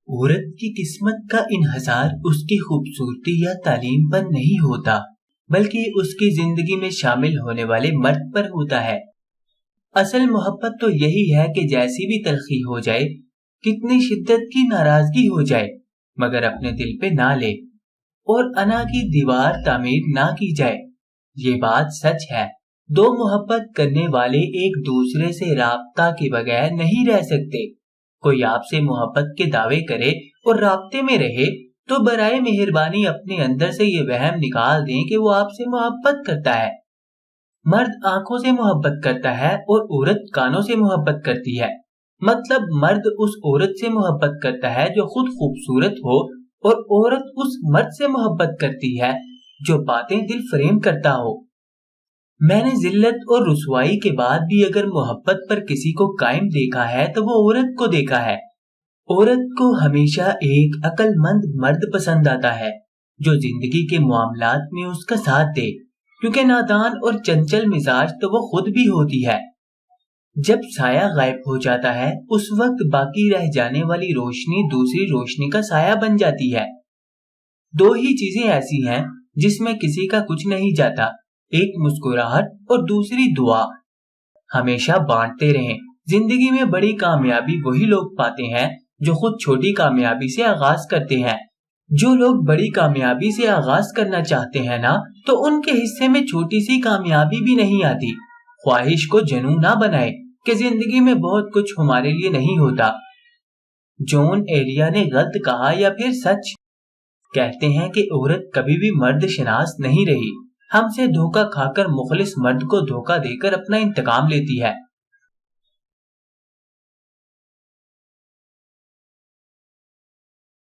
عورت کی قسمت کا انحصار اس کی خوبصورتی یا تعلیم پر نہیں ہوتا، بلکہ اس کی زندگی میں شامل ہونے والے مرد پر ہوتا ہے۔ اصل محبت تو یہی ہے کہ جیسی بھی تلخی ہو جائے، کتنی شدت کی ناراضگی ہو جائے، مگر اپنے دل پہ نہ لے اور انا کی دیوار تعمیر نہ کی جائے۔ یہ بات سچ ہے۔ دو محبت کرنے والے ایک دوسرے سے رابطہ کے بغیر نہیں رہ سکتے۔ کوئی آپ سے محبت کے دعوے کرے اور رابطے میں رہے تو برائے مہربانی اپنے اندر سے یہ وہم نکال دیں کہ وہ آپ سے محبت کرتا ہے۔ مرد آنکھوں سے محبت کرتا ہے اور عورت کانوں سے محبت کرتی ہے۔ مطلب مرد اس عورت سے محبت کرتا ہے جو خود خوبصورت ہو، اور عورت اس مرد سے محبت کرتی ہے جو باتیں دل فریم کرتا ہو۔ میں نے ذلت اور رسوائی کے بعد بھی اگر محبت پر کسی کو قائم دیکھا ہے تو وہ عورت کو دیکھا ہے۔ عورت کو ہمیشہ ایک عقل مند مرد پسند آتا ہے جو زندگی کے معاملات میں اس کا ساتھ دے، کیونکہ نادان اور چنچل مزاج تو وہ خود بھی ہوتی ہے۔ جب سایہ غائب ہو جاتا ہے اس وقت باقی رہ جانے والی روشنی دوسری روشنی کا سایہ بن جاتی ہے۔ دو ہی چیزیں ایسی ہیں جس میں کسی کا کچھ نہیں جاتا، ایک مسکراہٹ اور دوسری دعا۔ ہمیشہ بانٹتے رہیں۔ زندگی میں بڑی کامیابی وہی لوگ پاتے ہیں جو خود چھوٹی کامیابی سے آغاز کرتے ہیں۔ جو لوگ بڑی کامیابی سے آغاز کرنا چاہتے ہیں نا، تو ان کے حصے میں چھوٹی سی کامیابی بھی نہیں آتی۔ خواہش کو جنون نہ بنائے کہ زندگی میں بہت کچھ ہمارے لیے نہیں ہوتا۔ جون ایلیا نے غلط کہا یا پھر سچ؟ کہتے ہیں کہ عورت کبھی بھی مرد شناس نہیں رہی، ہم سے دھوکہ کھا کر مخلص مرد کو دھوکہ دے کر اپنا انتقام لیتی ہے۔